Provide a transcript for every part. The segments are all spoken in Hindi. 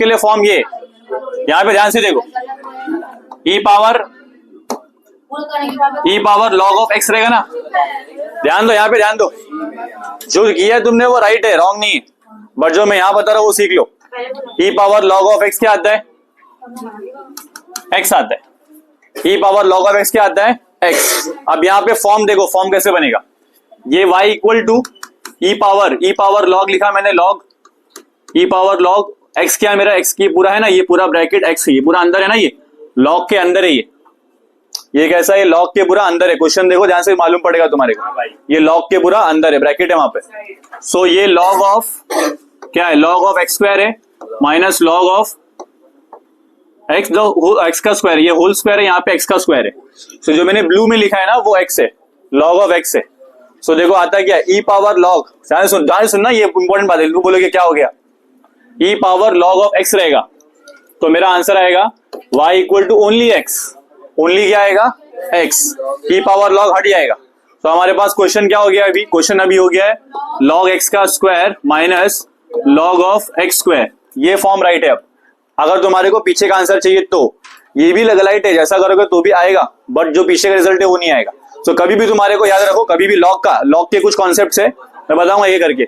के लिए फॉर्म ये, यहाँ पे ध्यान से देखो, ई पावर लॉग ऑफ एक्स रहेगा ना। ध्यान दो, यहाँ पे ध्यान दो, जो किया है तुमने वो राइट है, रॉन्ग नहीं है, बट जो मैं यहाँ बता रहा हूँ वो सीख लो। ई पावर लॉग ऑफ एक्स क्या आता है? एक्स आता है। E power log of x क्या आता है? एक्स। अब यहाँ पे फॉर्म देखो, फॉर्म कैसे बनेगा, ये y equal to e power log लिखा मैंने, log e power log x क्या है मेरा, x की पूरा है ना, ये पूरा ब्रैकेट x, ये पूरा अंदर है ना, ये लॉग के अंदर है, ये कैसा है, लॉग के पूरा अंदर है। क्वेश्चन देखो ध्यान से, मालूम पड़ेगा तुम्हारे को, ये लॉग के पूरा अंदर है, ब्रैकेट है वहां पे। सो ये लॉग ऑफ क्या है, लॉग ऑफ एक्स स्क्वायर है माइनस लॉग ऑफ एक्स, जो एक्स का स्क्वायर, ये होल स्क्वायर है, यहाँ पे एक्स का स्क्वायर है। सो जो मैंने ब्लू में लिखा है ना वो एक्स है, लॉग ऑफ एक्स है। सो देखो आता क्या है, ई पावर लॉग, ध्यान सुनना, ये इंपॉर्टेंट बात है, तू बोलोगे क्या हो गया, e power log of x रहेगा, तो मेरा आंसर आएगा y equal to only x, only क्या आएगा, x, ई पावर लॉग हट जाएगा। तो हमारे पास क्वेश्चन क्या हो गया, अभी क्वेश्चन अभी हो गया है लॉग x का square minus log of x square, ये फॉर्म राइट है। अब अगर तुम्हारे को पीछे का आंसर चाहिए तो ये भी राइट है, जैसा करोगे तो भी आएगा, बट जो पीछे का रिजल्ट है वो नहीं आएगा। तो कभी भी तुम्हारे को याद रखो, कभी भी लॉग के कुछ कॉन्सेप्ट है मैं बताऊंगा ये करके,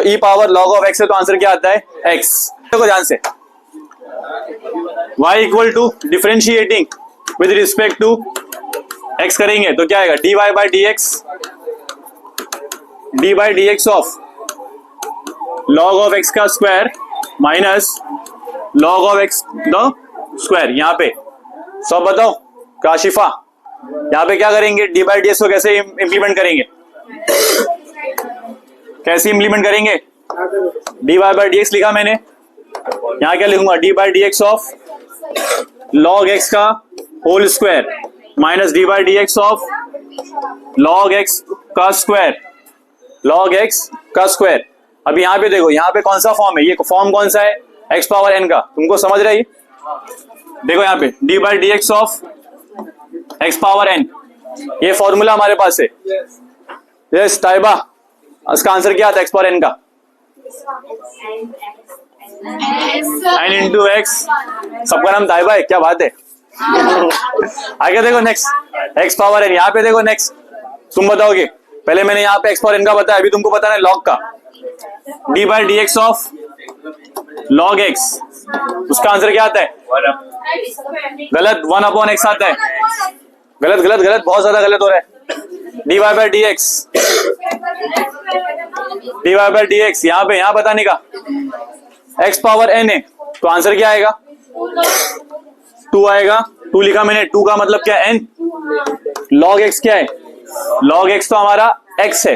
ई पावर लॉग ऑफ एक्स है तो आंसर क्या आता है, एक्स। देखो ध्यान से, y equal to differentiating with respect to x करेंगे तो क्या आएगा, dy by d x of log of x का square minus log of x the square. यहाँ पे सब बताओ काशिफा, यहाँ पे क्या करेंगे, डी बाई डी एक्स को कैसे इंप्लीमेंट करेंगे, कैसे इंप्लीमेंट करेंगे, d y by d x लिखा मैंने, यहाँ क्या लिखूंगा, d by d x of log x का whole square minus d by d x of log x का स्क्वायर, लॉग एक्स का स्क्वायर। अब यहाँ पे देखो, यहाँ पे कौन सा फॉर्म है, ये फॉर्म कौन सा है, एक्स पावर एन का, तुमको समझ रहा है ये, देखो यहाँ पे d by d x of x power n, ये फॉर्मूला हमारे पास है। यस ताइबा, इसका आंसर क्या आता है एक्स पावर एन का, एन इंटू एक्स, सबका नाम ताइबा है, क्या बात है। आगे देखो नेक्स्ट, एक्स पावर एन, यहाँ पे देखो नेक्स्ट, तुम बताओगे, पहले मैंने यहाँ पे एक्स पावर एन का बताया, अभी तुमको बताना है लॉग का, d by d x of log x, उसका आंसर क्या आता है, गलत, 1 अपॉन एक्स आता है, गलत गलत गलत, बहुत ज्यादा गलत हो रहा है, d y by d x, d y by d x, यहाँ पे यहाँ बताने का, एक्स पावर एन है तो आंसर क्या आएगा, 2 आएगा, 2 लिखा मैंने, 2 का मतलब क्या है, एन, लॉग एक्स क्या है, लॉग एक्स तो हमारा एक्स है,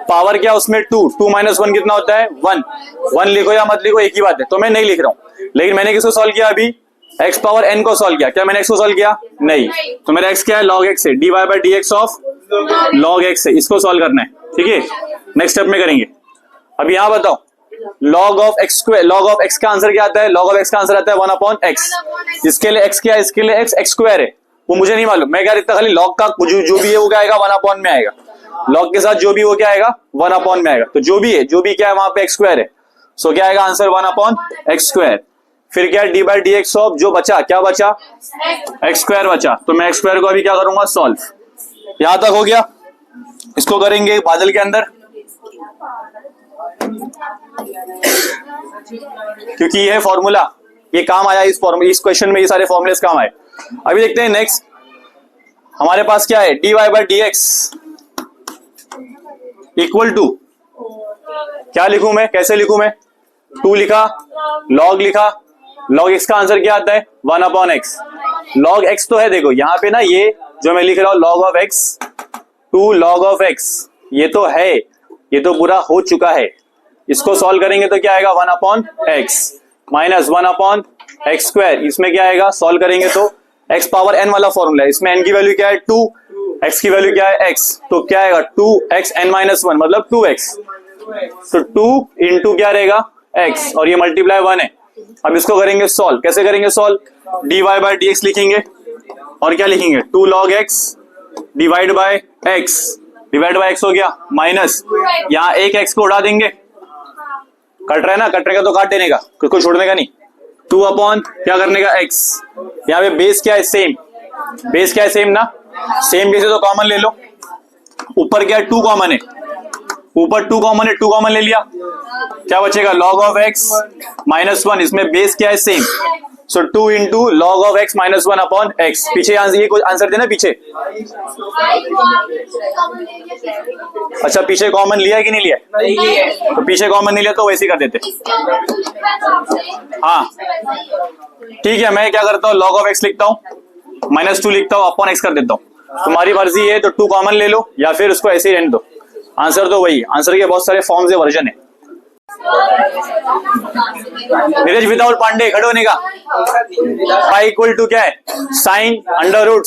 पावर क्या उसमें 2 माइनस 1 कितना होता है, 1 लिखो या मत लिखो एक ही बात है, तो मैं नहीं लिख रहा हूं, लेकिन मैंने किसको सॉल्व किया अभी, एक्स पावर एन को सॉल्व किया, क्या मैंने एक्स को सॉल्व किया, नहीं, तो मेरा एक्स क्या है, लॉग एक्स है, d y by d x of log x है, इसको सॉल्व करना है, ठीक है, नेक्स्ट स्टेप में करेंगे। अभी यहाँ बताओ, log of x square, log of x का आंसर क्या आता है, लॉग ऑफ एक्स का आंसर आता है 1 अपॉन एक्स, जिसके लिए एक्स क्या है, इसके लिए एक्स स्क्वायर है, वो मुझे नहीं मालूम, मैं क्या लिखता, खाली लॉग का जो भी है वो क्या आएगा, 1 अपॉन में आएगा, लॉग के साथ जो भी वो क्या आएगा, 1 अपॉन में आएगा, तो जो भी है, जो भी क्या है वहां पे एक्स स्क्वायर है, सो क्या आएगा आंसर 1 अपॉन एक्स स्क्वायर। फिर क्या है, d by d x of, जो बचा क्या बचा, एक्स स्क्वायर बचा, तो मैं एक्स स्क्वायर को अभी क्या करूंगा, सॉल्व। यहां तक हो गया, इसको करेंगे बादल के अंदर, क्योंकि ये है फॉर्मूला, ये काम आया इस क्वेश्चन में, ये सारे फॉर्मूलेस काम आए। अभी देखते हैं नेक्स्ट, हमारे पास क्या है, d y by d x equal to, क्या लिखूं मैं, कैसे लिखूं मैं, 2 लिखा, लॉग लिखा, लॉग एक्स का आंसर क्या आता है, 1 अपॉन एक्स, लॉग एक्स तो है, देखो यहाँ पे ना, ये जो मैं लिख रहा हूं log of x, 2 log of x, ये तो है, ये तो पूरा हो चुका है, इसको सॉल्व करेंगे तो क्या आएगा, 1 upon x minus 1 upon x square, इसमें क्या आएगा, सॉल्व करेंगे तो एक्स पावर एन वाला फॉर्मूला है, इसमें एन की वैल्यू क्या है 2, एक्स की वैल्यू क्या है एक्स, तो क्या आएगा 2x n माइनस 1 मतलब 2x, तो 2 इंटू क्या रहेगा x, और ये मल्टीप्लाई 1 है। अब इसको करेंगे सॉल्व, कैसे करेंगे solve, d y by d x लिखेंगे, और क्या लिखेंगे, 2 log x divide by x, divide by x हो गया, माइनस यहाँ एक x को उड़ा देंगे, कट रहा है ना, कट रहेगा तो काट देने का, कुछ छोड़ने का नहीं, 2 अपॉन क्या करने का x। यहाँ पे बेस क्या है, सेम। बेस क्या है, सेम ना। सेम बेस है तो कॉमन ले लो। ऊपर क्या है, 2 कॉमन है। ऊपर 2 कॉमन है, 2 कॉमन ले लिया। क्या बचेगा, log ऑफ x -1। इसमें बेस क्या है, same. So 2 into log of x -1 upon x। पीछे ये कुछ आंसर देना पीछे। अच्छा, पीछे कॉमन लिया है कि नहीं लिया? तो पीछे कॉमन नहीं लिया तो वैसे ही कर देते। हाँ ठीक है, मैं क्या करता हूँ, log ऑफ x लिखता हूँ, -2 लिखता हूँ, अपॉन x कर देता हूँ। तुम्हारी मर्जी है तो 2 कॉमन ले लो या फिर उसको ऐसे ही रहने दो। आंसर तो वही। आंसर के बहुत सारे फॉर्म्स है, वर्जन है। नीरज विदाउट पांडे खड़े होने का। पाई इक्वल टू क्या है, साइन अंडर रूट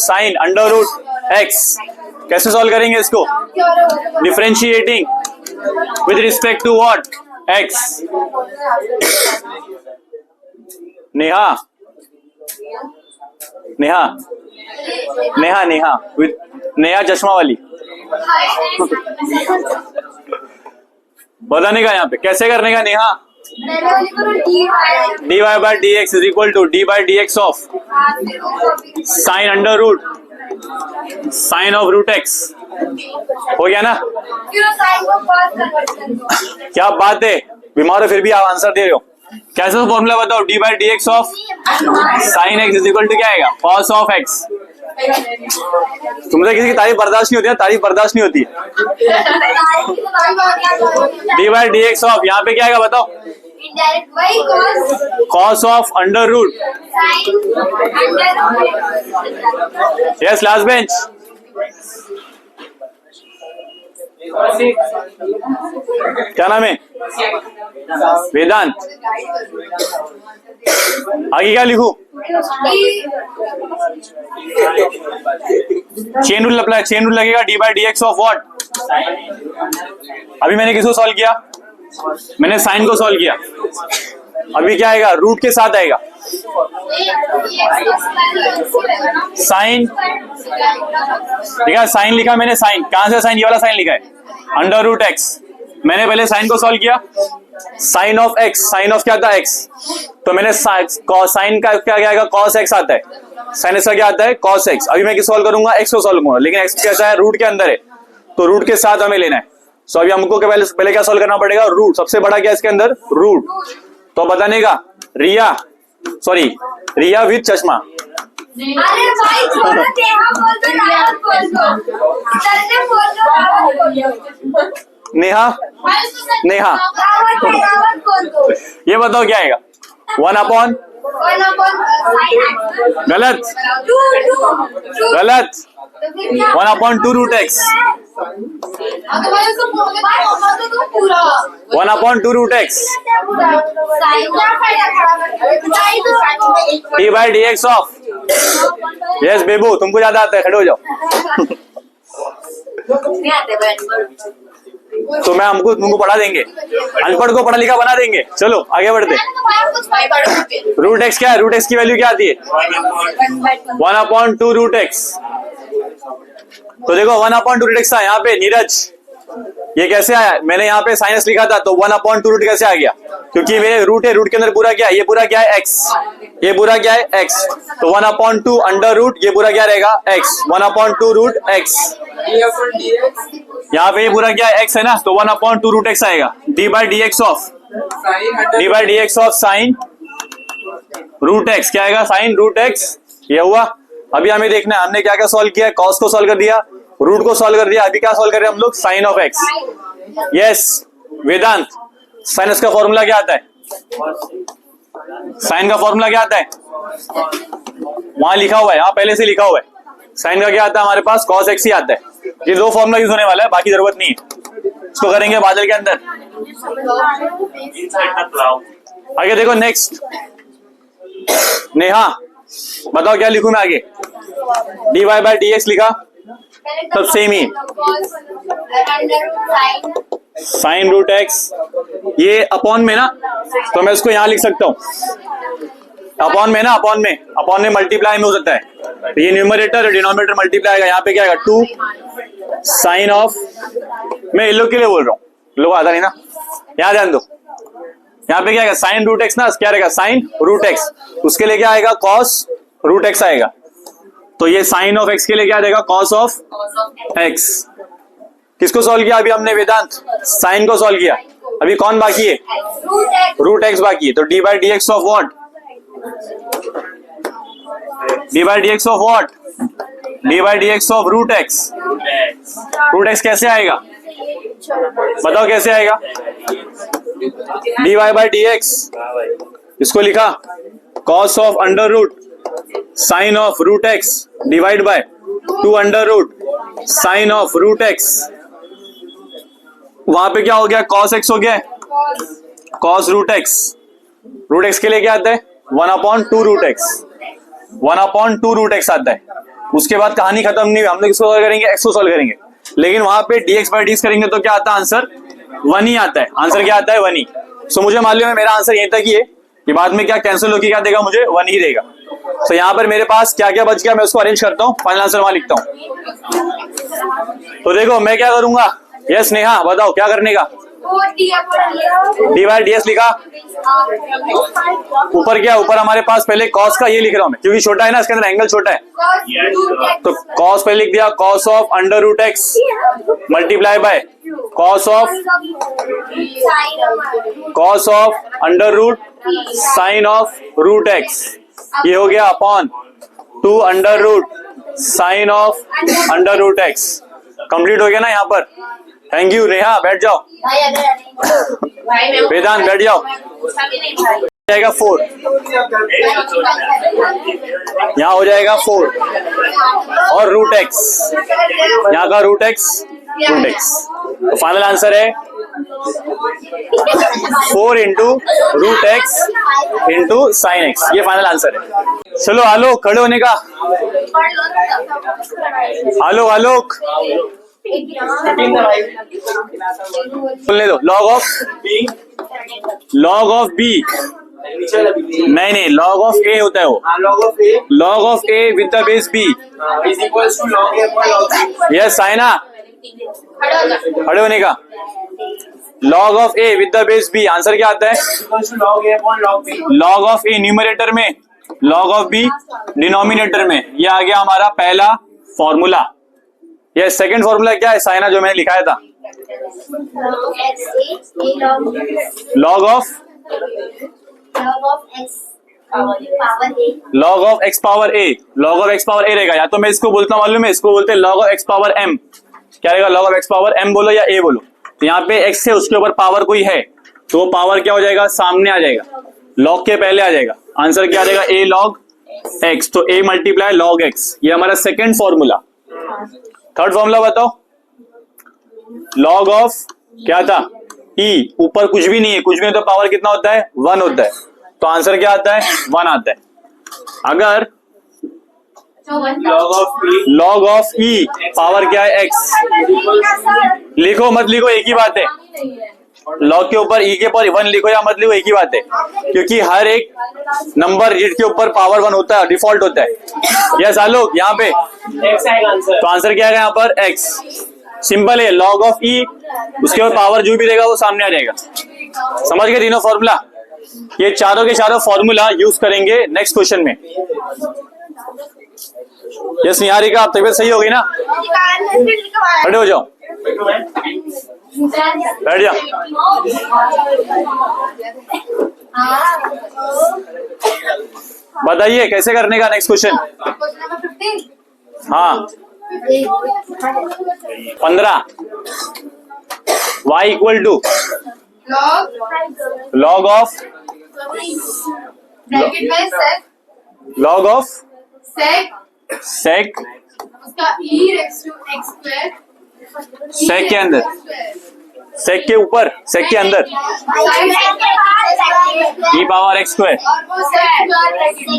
एक्स। कैसे सॉल्व करेंगे इसको, differentiating with respect to what, x. Neha Neha Neha Neha with Neha चश्मा वाली बताने का यहाँ पे कैसे करने का। Neha, dy by dx is equal to d by dx of sine under root sine of root x. हो गया ना। क्या बात है, बीमार हो फिर भी आप आंसर दे रहे हो। कैसे फॉर्मूला बताओ, d by dx of sine x is equal to क्या आएगा, कॉस ऑफ एक्स। तुमसे किसी की तारीफ बर्दाश्त नहीं होती है, तारीफ बर्दाश्त नहीं होती है। D by d x of, यहाँ पे क्या आएगा बताओ, cos of under root. Yes, last bench. क्या नाम है, वेदांत। आगे क्या लिखूं, chain rule apply. Chain rule लगेगा d by d x of what. अभी मैंने किसको सॉल्व किया, मैंने साइन को सॉल्व किया। अभी क्या आएगा, रूट के साथ आएगा साइन। ठीक है, साइन लिखा मैंने। साइन कहां से, साइन ये वाला साइन लिखा है, अंडर रूट एक्स। मैंने पहले साइन को सॉल्व किया, sine of x. Sine of क्या था, एक्स। तो मैंने साइन का क्या आएगा, कॉस एक्स आता है। साइन एक्स का क्या आता है, कॉस एक्स। अभी मैं किस सॉल्व करूंगा, एक्स को सॉल्व करूंगा, लेकिन एक्स कैसा है, रूट के अंदर है, तो रूट के साथ हमें लेना है। सो अभी हमको पहले क्या सॉल्व करना पड़ेगा, रूट। सबसे बड़ा क्या इसके अंदर, रूट। तो बताने का, रिया, सॉरी रिया विद चश्मा। अरे भाई छोड़ो, नेहा बोल दो, रावत बोल दो, चलने बोल दो, नेहा नेहा रावत बोल दो। ये बताओ क्या आएगा, 1 अपॉन गलत गलत 1 upon 2 root x. 1 upon 2 root x d by d x of. Yes Bebu, तुमको ज्यादा आता है, खड़े हो जाओ। तो मैं हमको तुमको पढ़ा देंगे, अनपढ़ को पढ़ा लिखा बना देंगे। चलो आगे बढ़ते। रूट एक्स क्या है, रूट एक्स की वैल्यू क्या आती है, 1 अपॉन 2 रूट एक्स। तो देखो 1 अपॉन 2 रूट एक्स था यहाँ पे। नीरज ये कैसे आया, मैंने यहाँ पे साइनस लिखा था तो 1 अपॉन 2 रूट कैसे आ गया, क्योंकि मेरे रूट है, रूट के अंदर पूरा क्या है, ये पूरा क्या है, एक्स। ये पूरा क्या है, एक्स। तो 1 अपॉन 2 अंडर रूट, ये पूरा क्या रहेगा, एक्स। 1 upon 2 root x. यहाँ पे ये पूरा क्या है, एक्स है ना, तो 1 अपॉन 2 रूट एक्स आएगा। D by d x of sine root x. क्या आएगा, साइन रूट एक्स। ये हुआ। अभी हमें देखना है हमने क्या क्या सॉल्व किया है। कॉस को सॉल्व कर दिया, रूट को सॉल्व कर दिया। अभी क्या सॉल्व कर रहे हैं हम लोग, sine of x. Yes Vedant, sinus का फॉर्मूला क्या आता है, साइन का फॉर्मूला क्या आता है, वहां लिखा हुआ है, यहाँ पहले से लिखा हुआ है। साइन का क्या आता है हमारे पास, कॉस एक्स ही आता है। ये 2 फॉर्मूला यूज होने वाला है, बाकी जरूरत नहीं है। इसको करेंगे बादल के अंदर। आगे देखो नेक्स्ट, नेहा बताओ क्या लिखूं मैं आगे। D y by d x लिखा, सब सेम ही। साइन रूट एक्स, ये अपॉन में ना, तो मैं इसको यहां लिख सकता हूं अपॉन में ना, अपॉन में मल्टीप्लाई में हो सकता है। तो ये न्यूमरेटर और डिनोमिनेटर मल्टीप्लाई आएगा। यहाँ पे क्या आएगा, 2 साइन ऑफ, मैं इन लोग के लिए बोल रहा हूँ, लोग आता नहीं ना, यहाँ ध्यान दो। यहाँ पे क्या आएगा, साइन रूट एक्स ना, क्या रहेगा, साइन रूट एक्स। उसके लिए क्या आएगा, कॉस रूट एक्स आएगा। तो ये साइन ऑफ एक्स के लिए क्या रहेगा, कॉस ऑफ एक्स। किसको सॉल्व किया अभी हमने, वेदांत? साइन को सॉल्व किया। अभी कौन बाकी है, रूट एक्स बाकी है। तो d by d x of what, d by d x of what, d by d x of root x. Root x कैसे आएगा, बताओ कैसे आएगा, d y by d x, इसको लिखा cos of under root sine of root x divide by 2 under root sine of root x. वहां पे क्या हो गया, कॉस एक्स हो गया, cos root x. Root x के लिए क्या आता है, 1/2 रूट एक्स, 1/2 रूट एक्स आता है। उसके बाद कहानी खत्म नहीं हुई, हम लोग इसको सॉल्व करेंगे, एक्स को सॉल्व करेंगे। लेकिन वहां पे dx बाई dx करेंगे तो क्या आता है, आंसर 1 ही आता है। आंसर क्या आता है, 1 ही। सो मुझे मालूम है मेरा आंसर यहीं तक ही है, कि बाद में क्या कैंसिल होकर क्या देगा मुझे, 1 ही देगा। तो यहाँ पर मेरे पास क्या क्या बच गया, मैं उसको अरेंज करता हूँ, फाइनल आंसर वहां लिखता हूँ। तो देखो मैं क्या करूंगा, यस नेहा बताओ क्या करने का, डी बाई डी एस लिखा, ऊपर क्या, ऊपर हमारे पास पहले कॉस का ये लिख रहा हूं मैं, क्योंकि छोटा है ना, इसके अंदर एंगल छोटा है। तो कॉस पहले लिख दिया, cos of under root x multiply by cos of under root sine of root x. ये हो गया upon 2 under root sine of under root x. Complete हो गया ना यहाँ पर। थैंक यू नेहा, बैठ जाओ। वेदांत बैठ जाओ। जाएगा 4, यहाँ हो जाएगा 4 और रूट एक्स, यहाँ का रूट एक्स। तो फाइनल आंसर है 4 into root x into sine x. ये फाइनल आंसर है। चलो आलोक, खड़े होने का। आलोक बोलने दो। लॉग ऑफ बी नहीं, लॉग ऑफ ए होता है वो, log of A with the base B is equals to log A upon log B. Yes Saina, खड़े होने का। Log of A with the base B, answer क्या आता है, log A upon log B. Log of A numerator में, लॉग ऑफ बी डिनोमिनेटर में। ये आ गया हमारा पहला फॉर्मूला। ये सेकंड फॉर्मूला क्या है साइना, जो मैंने लिखाया था, log of x power a. Log of x power a रहेगा, या तो मैं इसको बोलता हूँ मालूम है, इसको बोलते हैं log of x power M. क्या रहेगा, log of x power M बोलो या ए बोलो। तो यहाँ पे एक्स है, उसके ऊपर पावर कोई है, तो वो पावर क्या हो जाएगा, सामने आ जाएगा, लॉग के पहले आ जाएगा। आंसर क्या रहेगा, ए लॉग एक्स। तो ए मल्टीप्लाई लॉग एक्स, ये हमारा सेकेंड फॉर्मूला। थर्ड फॉर्मूला बताओ, लॉग ऑफ क्या था, ई, ऊपर कुछ भी नहीं है, कुछ भी नहीं तो पावर कितना होता है, 1 होता है। तो आंसर क्या आता है, 1 आता है। अगर लॉग ऑफ ई पावर क्या है, एक्स, लिखो मत लिखो एक ही बात है। लॉग के ऊपर ई के ऊपर 1 लिखो या मत लिखो एक ही बात है, क्योंकि हर एक नंबर जिसके ऊपर पावर 1 होता है, डिफॉल्ट होता है। यस आलोक, यहाँ पे एक्स आएगा आंसर। तो आंसर क्या है यहाँ पर, एक्स। सिंपल है, लॉग ऑफ ई, उसके ऊपर पावर जो भी रहेगा वो सामने आ जाएगा। समझ गए तीनों फॉर्मूला। ये चारों के चारों फॉर्मूला यूज करेंगे नेक्स्ट क्वेश्चन में। यस निहारिका, आप तबीयत सही हो गई ना, खड़े हो जाओ, बैठ जाओ। बताइए कैसे करने का नेक्स्ट क्वेश्चन। हाँ 15 y equal to log of sec sec के अंदर, सेक के ऊपर, सेक के अंदर e power x square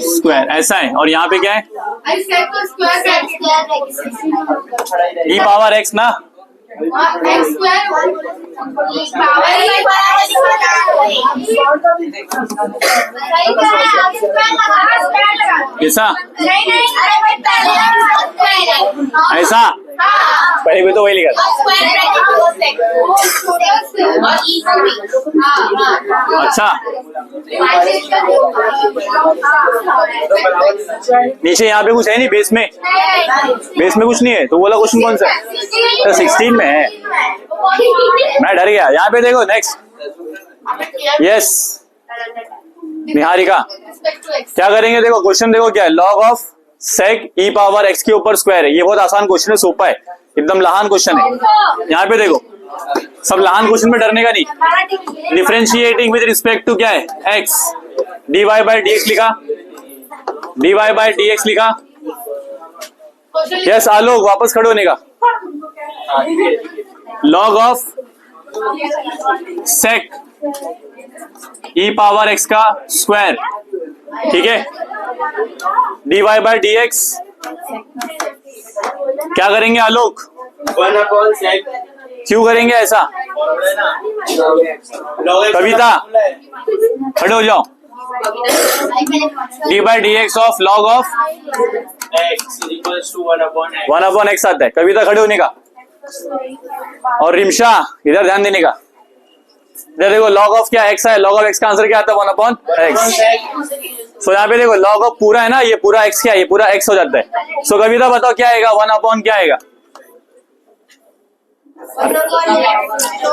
square, ऐसा है। और यहाँ पे क्या है, ई पावर एक्स ना, ऐसा ऐसा पहले भी तो वही लिखा था। अच्छा नीचे यहाँ पे कुछ है नहीं, बेस में कुछ नहीं है, तो वो वाला क्वेश्चन कौन सा है? तो 16 में है, मैं डर गया। यहाँ पे देखो नेक्स्ट, यस निहारिका क्या करेंगे? देखो क्वेश्चन देखो क्या है, log of sec e power x के ऊपर स्क्वायर है। ये बहुत आसान क्वेश्चन है, सोपा है, एकदम लहान क्वेश्चन है। यहाँ पे देखो सब लहान क्वेश्चन में डरने का नहीं। डिफरेंशिएटिंग विद रिस्पेक्ट टू क्या है? X, dy by d x लिखा, dy बाई डी एक्स लिखा। यस आलोक वापस खड़े होने का। Log of sec e power x का स्क्वायर, ठीक है, dy बाई डी एक्स क्या करेंगे आलोक? 1/sec क्यों करेंगे ऐसा? कविता खड़े हो जाओ। D by d x of log of x equals to 1/x 1/x आता है। कविता खड़े होने का। और रिमशा इधर ध्यान देने का। इधर देखो लॉग ऑफ क्या एक्स है, लॉग ऑफ एक्स का आंसर क्या आता है? 1/x। सो यहाँ पे देखो लॉग ऑफ पूरा है ना, ये पूरा एक्स क्या है? ये पूरा एक्स हो जाता है। सो कविता बताओ क्या आएगा? 1/, क्या आएगा?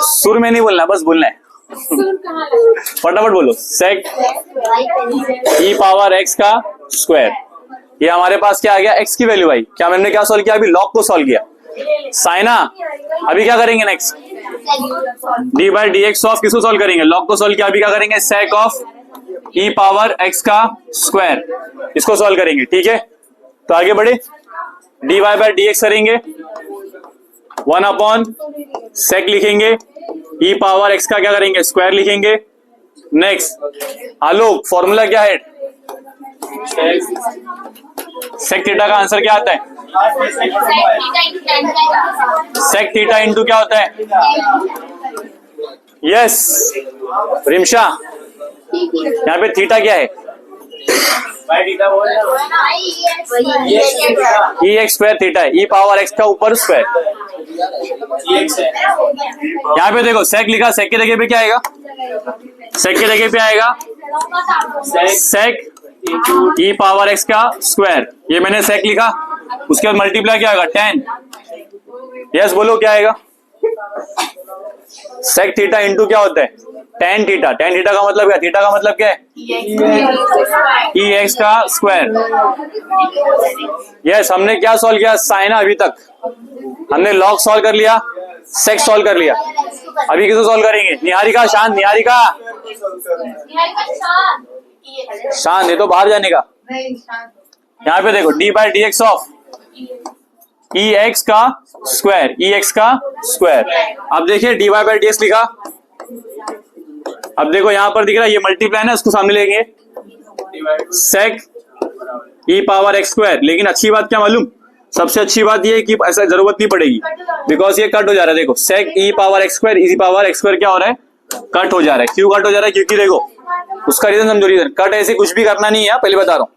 सुर में नहीं बोलना, बस बोलना है। फटाफट बोलो। सेक ई पावर एक्स का स्क्वायर, ये हमारे पास क्या आ गया? एक्स की वैल्यू आई। क्या मैंने क्या सॉल्व किया? अभी लॉग को सॉल्व किया। साइना अभी क्या करेंगे next? D by d x of किसको सॉल्व करेंगे? लॉग को सॉल्व किया। अभी क्या करेंगे? Sec of e power x का स्क्वायर, इसको सॉल्व करेंगे, ठीक है। तो आगे बढ़े, d y by d x करेंगे, 1/sec लिखेंगे, ई पावर एक्स का क्या करेंगे? स्क्वायर लिखेंगे। नेक्स्ट आलोक फॉर्मूला क्या है? सेक थीटा का आंसर क्या आता है? सेक थीटा इंटू क्या होता है? यस रिमशा यहाँ पे थीटा क्या है? ई एक्स स्क्वायर थीटा है। ई पावर एक्स का ऊपर स्क्वायर। यहाँ पे देखो सेक लिखा, सेक के जगह पे क्या आएगा? सेक के जगह पे आएगा सेक ई पावर एक्स का स्क्वायर। ये मैंने सेक लिखा, उसके बाद मल्टीप्लाई क्या आएगा? 10। यस बोलो क्या आएगा? सेक थीटा इंटू क्या होता है? tan theta. tan थीटा का मतलब क्या? थीटा का मतलब क्या है? ई एक्स का स्क्वायर। यस हमने क्या सॉल्व किया? साइन। अभी तक हमने लॉग सॉल्व कर लिया, सेक सॉल्व कर लिया। अभी किसको सॉल्व करेंगे? निहारिका शांत, निहारिका शांत, ये तो बाहर जाने का। यहाँ पे देखो d by d x of e x का स्क्वायर, ई एक्स का स्क्वायर। अब देखिए d y by d x लिखा। अब देखो यहाँ पर दिख रहा है ये मल्टीप्लाई है, उसको सामने लेंगे सेक ई पावर एक्स स्क्वायर। लेकिन अच्छी बात क्या मालूम? सबसे अच्छी बात ये है कि ऐसा जरूरत नहीं पड़ेगी, बिकॉज ये कट हो जा रहा है। देखो सेक ई पावर एक्स स्क्वायर, ई पावर एक्स स्क्वायर क्या हो रहा है? कट हो जा रहा है। क्यों कट हो जा रहा है? क्योंकि देखो उसका रीजन समझो। रीजन कट ऐसे कुछ भी करना नहीं है, पहले बता रहा हूँ।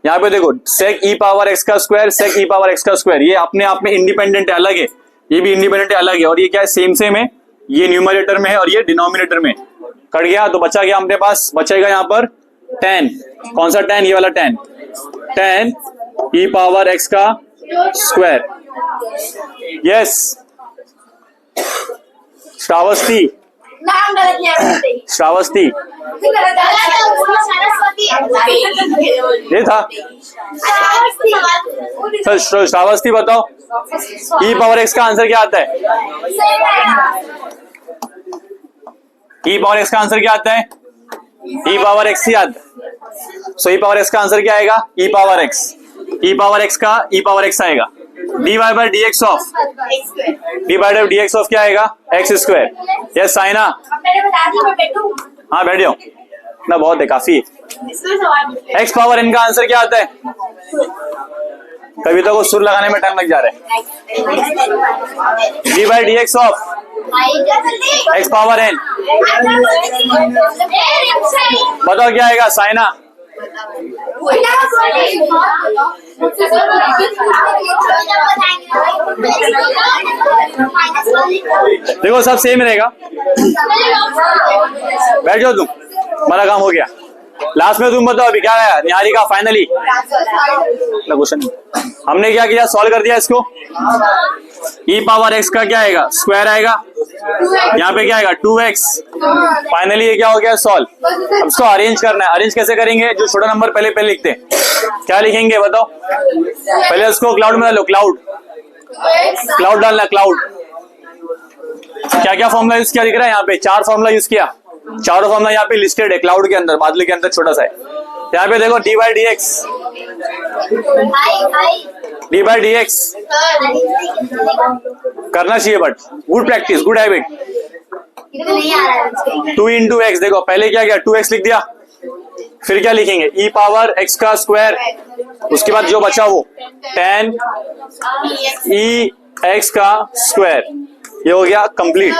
यहाँ पे देखो सेक ई पावर एक्स का स्क्वायर, सेक ई पावर एक्स का स्क्वायर, ये अपने आप में इंडिपेंडेंट है, अलग है। ये भी इंडिपेंडेंट है, अलग है। और ये क्या है? सेम है। ये न्यूमरेटर में है और ये डिनोमिनेटर में। कट गया तो बचा गया अपने पास, बचेगा यहाँ पर 10। कौन सा 10? ये वाला 10। 10 ई पावर एक्स का स्क्वायर। यस श्रावस्ती, नाम गलत है। श्रावस्ती ये था। सर श्रावस्ती बताओ ई पावर एक्स का आंसर क्या आता है? ई पावर एक्स का आंसर क्या आता है? ई पावर एक्स ही आता है। सो ई पावर एक्स का आंसर क्या आएगा? E power x. E power x का ई पावर एक्स आएगा। D y by d x of d by d x of क्या आएगा? X square. यस साइना हाँ बैठ जाओ ना, बहुत है, काफी है। एक्स पावर एन का आंसर क्या आता है? कविता को सुर लगाने में टाइम लग जा रहा है। D by d x of x power n. बताओ क्या आएगा साइना? देखो सब सेम रहेगा, बैठ जाओ तुम, हमारा काम हो गया। लास्ट में तुम बताओ अभी क्या आया निहारिका फाइनली क्वेश्चन। हमने क्या किया, सॉल्व कर दिया इसको। ई पावर एक्स का क्या आएगा, स्क्वायर आएगा, यहाँ पे क्या आएगा 2x। फाइनली ये क्या हो गया, सॉल्व। अब इसको अरेंज करना है। अरेंज कैसे करेंगे, जो छोटा नंबर पहले लिखते हैं, क्या लिखेंगे बताओ। पहले उसको क्लाउड में डालो, क्लाउड डालना, क्लाउड। क्या क्या फॉर्मूला यूज किया दिख रहा है यहाँ पे, 4 फॉर्मूला यूज किया। चारों फॉर्मूला यहाँ पे लिस्टेड है क्लाउड के अंदर, बादल के अंदर छोटा सा है। यहाँ पे देखो डी बाई डी एक्स करना चाहिए, but good practice, good habit. 2 into x, देखो पहले क्या किया 2x लिख दिया, फिर क्या लिखेंगे ई पावर एक्स का स्क्वायर, उसके बाद जो बचा वो 10 ई एक्स का स्क्वायर। ये हो गया कंप्लीट।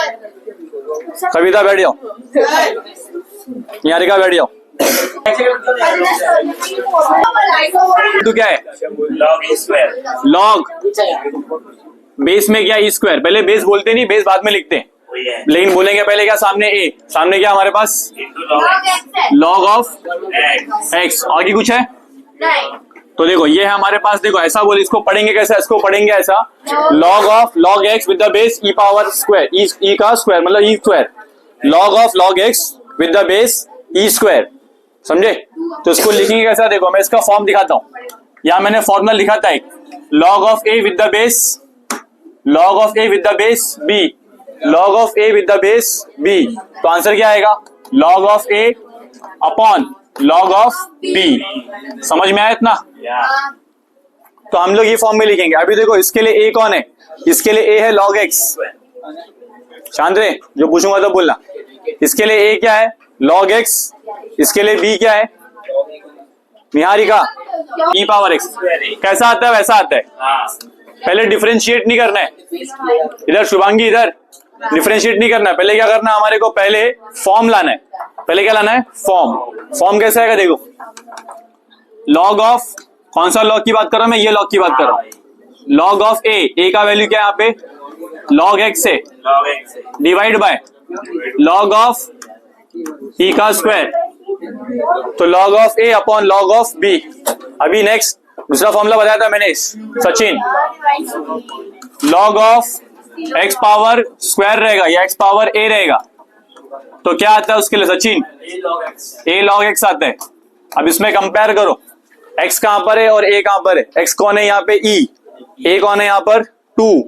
कविता बैठ जाओ, निहारिका बैठ जाओ। तो क्या है log e square. Log, base में क्या ई स्क्वायर, पहले बेस बोलते नहीं, बेस बाद में लिखते हैं, वही है लेकिन बोलेंगे पहले क्या, सामने ए, सामने क्या हमारे पास into log log of x. X. आगे कुछ है तो देखो ये है हमारे पास, देखो ऐसा बोले, इसको पढ़ेंगे कैसे, इसको पढ़ेंगे ऐसा, log of log x with the base e power square, e का स्क्वायर मतलब e square, log of log x with the base e square, समझे। तो इसको लिखेंगे कैसा, देखो मैं इसका फॉर्म दिखाता हूँ। यहाँ मैंने फॉर्मूला लिखा था एक, log of A with the base, log of A with the base B, log of A with the base B. तो आंसर क्या आएगा, log of A upon log of B. समझ में आया इतना। Yeah. तो हम लोग ये फॉर्म में लिखेंगे। अभी देखो इसके लिए ए कौन है, इसके लिए ए है लॉग एक्स। शांत रहे, जो पूछूंगा तो बोलना। इसके लिए ए क्या है, लॉग एक्स, इसके लिए बी क्या है, निहारिका ई पावर एक्स। कैसा आता है वैसा आता है, हाँ. पहले डिफरेंशिएट नहीं करना है। इधर शुभांगी, इधर डिफरेंशिएट नहीं करना है, पहले क्या करना है, हमारे को पहले फॉर्म लाना है। पहले क्या लाना है, फॉर्म। फॉर्म कैसे आएगा, देखो लॉग ऑफ, कौन सा लॉग की बात कर रहा हूं मैं, ये लॉग की बात कर रहा हूं। लॉग ऑफ ए का वैल्यू क्या है यहाँ पे, लॉग एक्स से log x. Divide by log of e का स्क्वायर, तो log of A upon log of b. अभी नेक्स्ट दूसरा फॉर्मूला बताया था मैंने Sachin, log of x power square रहेगा या एक्स पावर ए रहेगा, तो क्या आता है उसके लिए Sachin, A log x. A log x आता है। अब इसमें कंपेयर करो, एक्स कहां पर है और ए कहां पर है। एक्स कौन है यहाँ पे ई, ए कौन है यहाँ पर 2।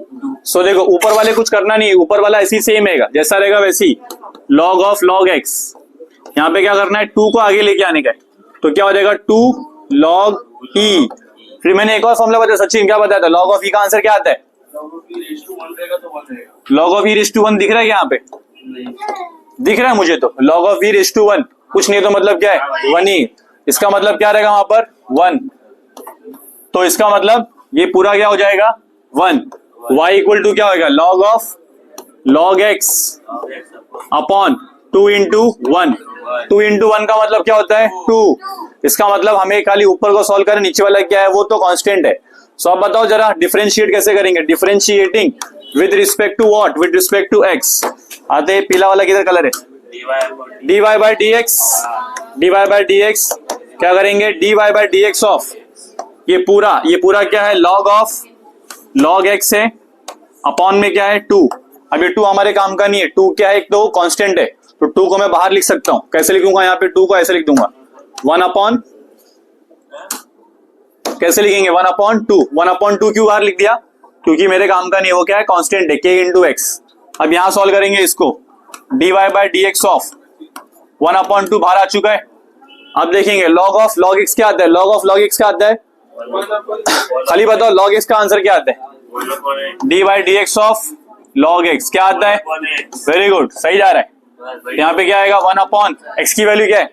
सो देखो ऊपर वाले कुछ करना नहीं, ऊपर वाला ऐसी सेम रहेगा, जैसा रहेगा वैसी, लॉग ऑफ लॉग एक्स। यहाँ पे क्या करना है, 2 को आगे लेके आने का है, तो क्या हो जाएगा 2 लॉग ई। फिर मैंने एक और फॉर्मूला बताया सचिन, क्या बताया था, लॉग ऑफ ई का आंसर क्या आता है, log of e raise to 1 दिख रहा है यहाँ पे, दिख रहा है मुझे तो, log of e raise to 1, कुछ नहीं तो मतलब क्या है 1 ही। इसका मतलब क्या रहेगा वहां पर 1, तो इसका मतलब ये पूरा क्या हो जाएगा 1। y इक्वल टू क्या होगा, log of log x upon 2 into 1। 2 into 1 का मतलब क्या होता है 2। इसका मतलब हमें खाली ऊपर को सॉल्व करें, नीचे वाला क्या है वो तो कांस्टेंट है। सो अब बताओ जरा डिफरेंशिएट कैसे करेंगे, differentiating with respect to what, with respect to x. आते हैं, पीला वाला किधर कलर है, dy by d x, dy by d x क्या करेंगे, dy by d x of ये पूरा क्या है, लॉग ऑफ लॉग एक्स है, अपॉन में क्या है 2। अब ये 2 हमारे काम का नहीं है, 2 क्या है, एक तो कांस्टेंट है, तो 2 को मैं बाहर लिख सकता हूं। कैसे लिखूंगा यहाँ पे 2 को, ऐसे लिख दूंगा 1 अपॉन, कैसे लिखेंगे 1 अपॉन 2। 1 अपॉन 2 क्यों बाहर लिख दिया, क्योंकि मेरे काम का नहीं है, वो क्या है कांस्टेंट है, k इंटू एक्स। अब यहां सॉल्व करेंगे इसको, dy by d x of 1 upon 2 बाहर आ चुका है। अब देखेंगे लॉग ऑफ लॉग एक्स क्या आता है, लॉग ऑफ लॉग एक्स क्या आता है, खाली बताओ लॉग एक्स का आंसर क्या आता है, d by d x of log x क्या आता है, वेरी गुड, सही जा रहा है। यहाँ पे क्या आएगा 1 अपॉन एक्स की वैल्यू क्या है,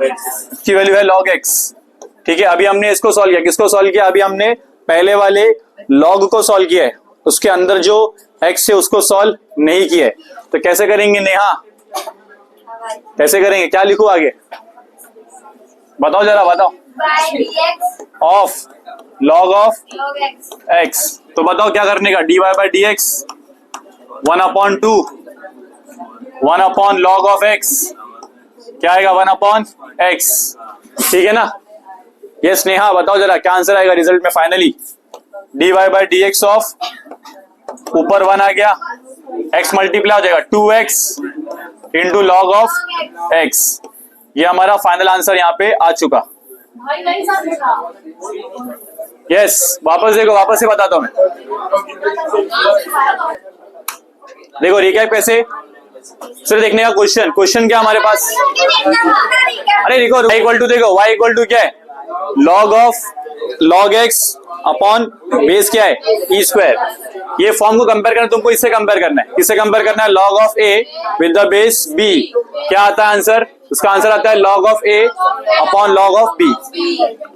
इसकी वैल्यू है लॉग एक्स। ठीक है, अभी हमने इसको सॉल्व किया, किसको सॉल्व किया, अभी हमने पहले वाले लॉग को सॉल्व किया है, उसके अंदर जो एक्स है उसको सॉल्व नहीं किया है। तो कैसे करेंगे नेहा, कैसे करेंगे, क्या लिखूं आगे, बताओ जरा बताओ। by dx of log of log x x, तो बताओ क्या करने का, dy by d x 1/2 1 log of x, क्या आएगा 1/x, ठीक है ना। ये स्नेहा बताओ जरा क्या आंसर आएगा रिजल्ट में finally. dy by d x of ऊपर 1 आ गया, x मल्टीप्लाई हो जाएगा 2x into log of x। ये हमारा फाइनल आंसर यहाँ पे आ चुका। यस वापस देखो, वापस से बताता हूं मैं। देखो रिकैप कैसे, सिर्फ देखने का क्वेश्चन क्या हमारे पास। अरे देखो y इक्वल टू, देखो y इक्वल टू क्या है, log of log x upon base क्या है ई स्क्वायर। ये फॉर्म को कंपेयर करना, तुमको इससे कंपेयर करना है। किससे कंपेयर करना है, log of A with the base B. क्या आता है आंसर, उसका आंसर आता है log of A upon log of B.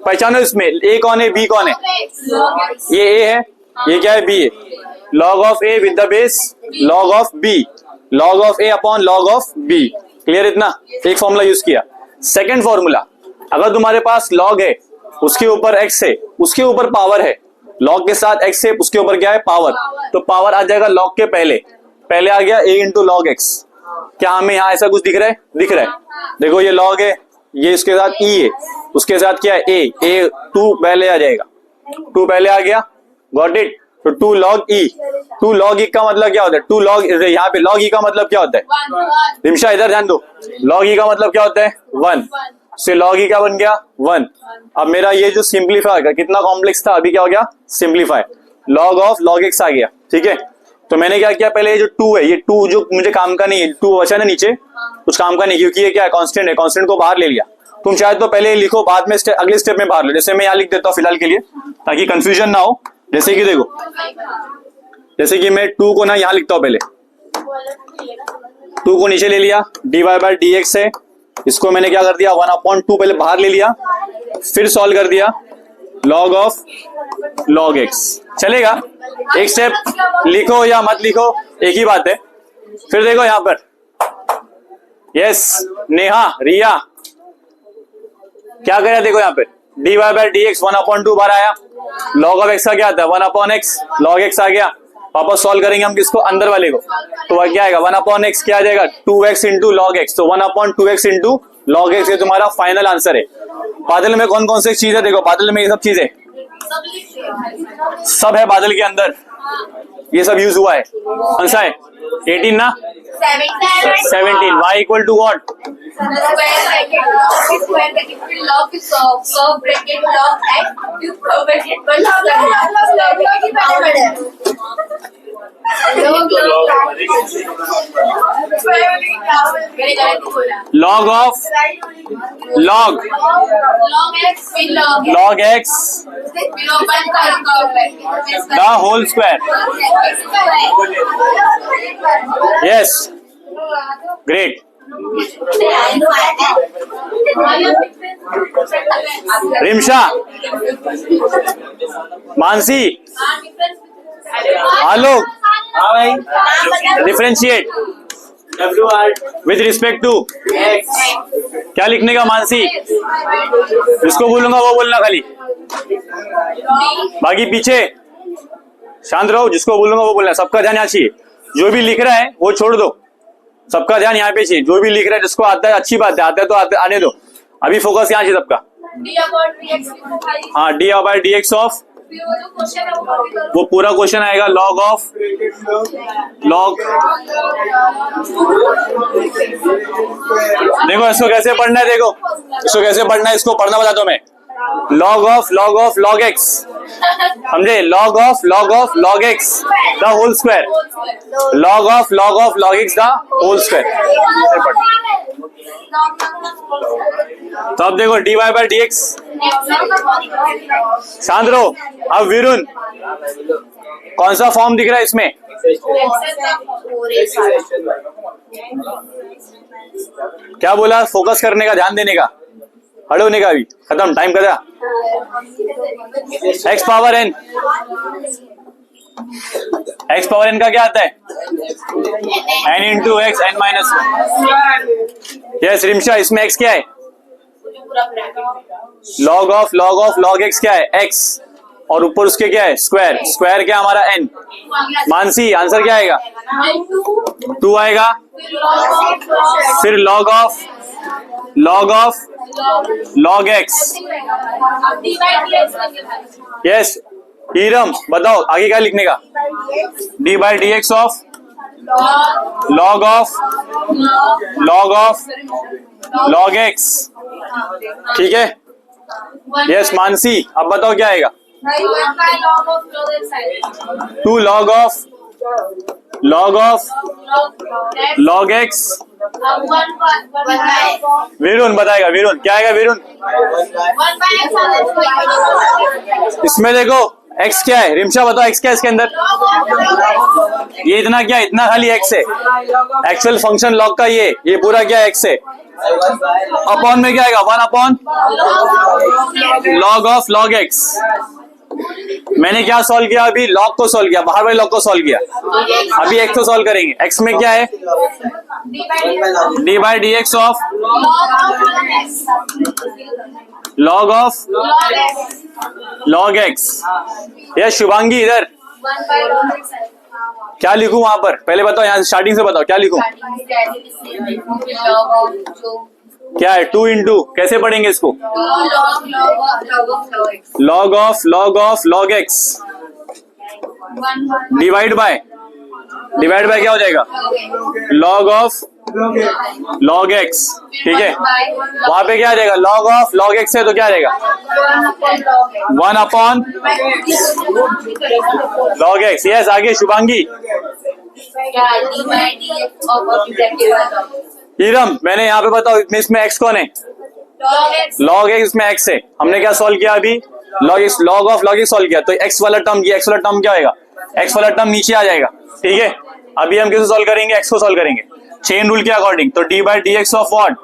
पहचानो इसमें ए कौन है, बी कौन है। ये ए है, ये क्या है, बी है। Log of A with the base log of B, log of A upon log of B. Clear इतना, एक फॉर्मूला यूज किया। सेकंड फॉर्मूला, अगर तुम्हारे पास लॉग है, उसके ऊपर एक्स है, उसके ऊपर पावर है, लॉग के साथ एक्स है, उसके ऊपर क्या है पावर, तो पावर आ जाएगा लॉग के पहले आ गया a इंटू लॉग एक्स। क्या हमें यहाँ ऐसा कुछ दिख रहा है, दिख रहा है। देखो ये लॉग है, ये इसके साथ e है, उसके साथ क्या है a 2 पहले आ जाएगा, 2 पहले आ गया, गॉट इट। तो 2 log e, 2 log e का मतलब क्या होता है, 2 log, यहाँ पे log e का मतलब क्या होता है, रिमशा इधर ध्यान दो, log e का मतलब क्या होता है 1, से log e क्या बन गया 1। अब मेरा ये जो सिंप्लीफाई होगा, कितना कॉम्प्लेक्स था, अभी क्या हो गया simplify, log of log x आ गया, ठीक है। तो मैंने क्या किया, पहले ये जो 2 है, ये 2 जो मुझे काम का नहीं है, 2 बचा ना नीचे, कुछ काम का नहीं, क्योंकि ये क्या है कांस्टेंट है, कांस्टेंट को बाहर ले लिया। तुम चाहे तो पहले लिखो, बाद में अगले स्टेप में बाहर लो। जैसे मैं यहाँ लिख देता हूँ फिलहाल के लिए, ताकि कंफ्यूजन ना हो। जैसे कि देखो, जैसे कि मैं 2 को ना यहाँ लिखता हूँ, पहले 2 को नीचे ले लिया, dy बाई डी एक्स है, इसको मैंने क्या कर दिया 1/2 पहले बाहर ले लिया, फिर सॉल्व कर दिया log ऑफ log x। चलेगा, एक स्टेप लिखो या मत लिखो एक ही बात है। फिर देखो यहां पर, यस नेहा रिया क्या करें, देखो यहाँ पे dy बाई डी एक्स 1/2 बार आया, log ऑफ x का क्या आता है 1/x, log x आ गया। वापस सॉल्व करेंगे हम किसको, अंदर वाले को, तो वह क्या आएगा 1/x, क्या आ जाएगा 2x इंटू लॉग एक्स, तो 1/2x इंटू लॉग एक्स, ये तुम्हारा फाइनल आंसर है। बादल में कौन कौन सी चीज है, देखो बादल में ये सब चीजें सब है, बादल के अंदर ये सब यूज हुआ है। कौन सा है 18 ना, 17, y equal to what, log of log x the whole square। yes great। Rimsha, Mansi, Alok, differentiate with respect to क्या लिखने का मानसी, जिसको बोलूंगा वो बोलना खाली, बाकी पीछे शांत रहो, जिसको बोलूंगा वो बोलना। सबका ध्यान यहाँ चाहिए, जो भी लिख रहा है वो छोड़ दो, सबका ध्यान यहाँ पे चाहिए। जो भी लिख रहा है, जिसको आता है अच्छी बात है, आता है तो आने दो, अभी फोकस यहाँ चाहिए सबका। हाँ D by d x of, वो पूरा क्वेश्चन आएगा log ऑफ log। देखो इसको कैसे पढ़ना है, देखो इसको कैसे पढ़ना है, इसको पढ़ना बताता हूँ मैं। log ऑफ log x, समझे, log of log x the whole square, log of log x the whole square. तो अब देखो dy बाई डी एक्स, शांत रहो। अब विरुण, कौन सा फॉर्म दिख रहा है इसमें, क्या बोला, फोकस करने का, ध्यान देने का, खड़े होने का, अभी खत्म टाइम का। x power n, x power n का क्या आता है n into x n minus. Yes Rimsha, इसमें x क्या है लॉग ऑफ लॉग एक्स क्या है x, और ऊपर उसके क्या है स्क्वायर, स्क्वायर क्या हमारा n। मानसी आंसर क्या आएगा 2 आएगा। फिर log of log x. Yes Hiram बताओ आगे क्या लिखने का, d by d x of log of log x. ठीक है यस मानसी अब बताओ क्या आएगा 2 log of log x. Virun बताएगा, वीरुन क्या आएगा वीरुन। इसमें देखो x क्या है, रिमशा बताओ x क्या है इसके अंदर। ये इतना क्या है, इतना खाली x है, एक्चुअल फंक्शन लॉग का ये पूरा क्या है x है। अपॉन में क्या आएगा 1 upon log of log x। मैंने क्या सॉल्व किया अभी, लॉग को सॉल्व किया, बाहर वाले लॉग को सॉल्व किया। अभी x को सॉल्व करेंगे। x में क्या है d by d x of log of log x. यह शुभांगी इधर क्या लिखूं वहां पर, पहले बताओ यहाँ से स्टार्टिंग से बताओ क्या लिखूं। क्या है 2 इंटू, कैसे पढ़ेंगे इसको, log of log x divide bye क्या हो जाएगा लॉग ऑफ लॉग एक्स। ठीक है वहां पे क्या आ जाएगा लॉग ऑफ लॉग एक्स है तो क्या आ जाएगा 1 अपॉन लॉग एक्स। यस आगे शुभांगी। हीरम मैंने यहाँ पे बताओ इसमें एक्स कौन है, लॉग एक्स में एक्स है। हमने क्या सॉल्व किया अभी, log of log x solve किया, तो एक्स वाला टर्म क्या होगा, एक्स वाला टर्म नीचे आ जाएगा। ठीक है अभी हम कैसे सॉल्व करेंगे, एक्स को सॉल्व करेंगे चेन रूल के अकॉर्डिंग। तो d by d x of what,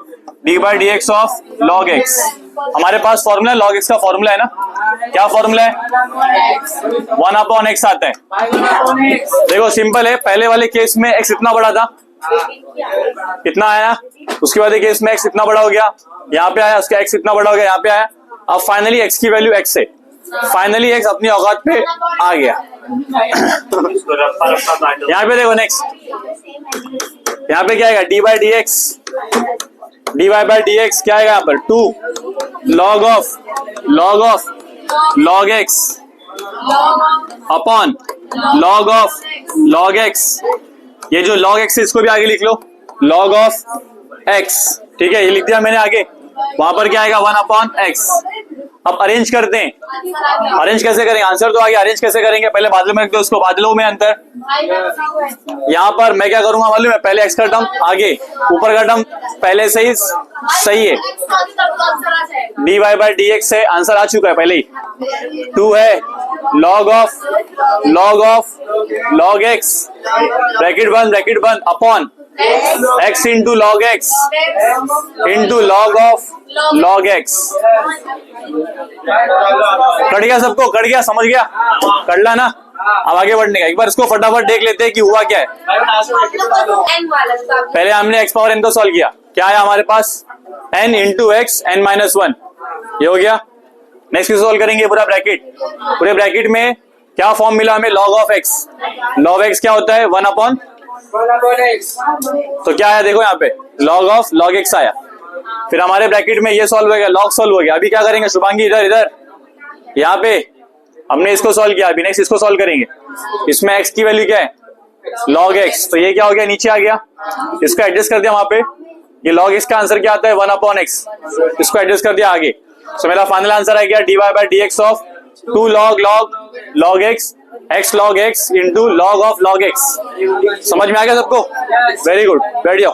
D by d x of log x. हमारे पास फॉर्मूला है, लॉग एक्स का फॉर्मूला है ना, क्या फॉर्मूला है 1 अपॉन एक्स आता है। देखो सिंपल है, पहले वाले केस में एक्स इतना बड़ा था, कितना आया, उसके बाद केस में एक्स इतना बड़ा हो गया, यहाँ पे आया, उसका एक्स इतना बड़ा हो गया, यहाँ पे आया। अब फाइनली एक्स की वैल्यू एक्स है, फाइनली एक्स अपनी औकात पे आ गया। यहाँ पे देखो नेक्स्ट, यहाँ पे क्या आएगा d by d x, d y by d x क्या आएगा यहाँ पर 2 log of log x upon log of log x. ये जो लॉग एक्स है इसको भी आगे लिख लो, लॉग ऑफ एक्स। ठीक है ये लिख दिया मैंने आगे, वहां पर क्या आएगा 1 अपॉन एक्स। अब अरेंज करते हैं, अरेंज कैसे करेंगे, आंसर तो आगे, अरेंज कैसे करेंगे, पहले बादलों में रख दो उसको, बादलों में अंतर। यहाँ पर मैं क्या करूंगा मालूम है, पहले एक्स का टर्म आगे, ऊपर का टर्म पहले से ही सही है, d y by d x है, आंसर आ चुका है पहले ही। 2 है log of log x bracket बंद upon x into log x into log of log x. Cut गया सबको, कट गया, समझ गया, कर ला ना। अब आगे बढ़ने का, एक बार इसको फटाफट देख लेते हैं कि हुआ क्या है। पहले हमने x पावर n को सॉल्व किया, क्या आया हमारे पास n into x n minus 1, ये हो गया। नेक्स्ट सॉल्व करेंगे पूरा ब्रैकेट, पूरे ब्रैकेट में क्या फॉर्म मिला हमें, log of x. Log x क्या होता है 1 अपॉन, तो क्या आया देखो यहाँ पे लॉग ऑफ लॉग एक्स आया। फिर हमारे ब्रैकेट में ये सॉल्व हो गया, लॉग सॉल्व हो गया। अभी क्या करेंगे शुभांगी, इधर यहाँ पे हमने इसको सॉल्व किया, अभी नेक्स्ट इसको सॉल्व करेंगे। इसमें एक्स की वैल्यू क्या है लॉग एक्स, तो ये क्या हो गया नीचे आ गया, इसको एडजस्ट कर दिया वहां पे। ये लॉग एक्स का आंसर क्या आता है 1 अपॉन एक्स, इसको एडजस्ट कर दिया आगे। तो मेरा फाइनल आंसर आ गया d y by d x of 2 log x log x into log of log x. समझ में आ गया सबको, वेरी गुड, बैठ जाओ।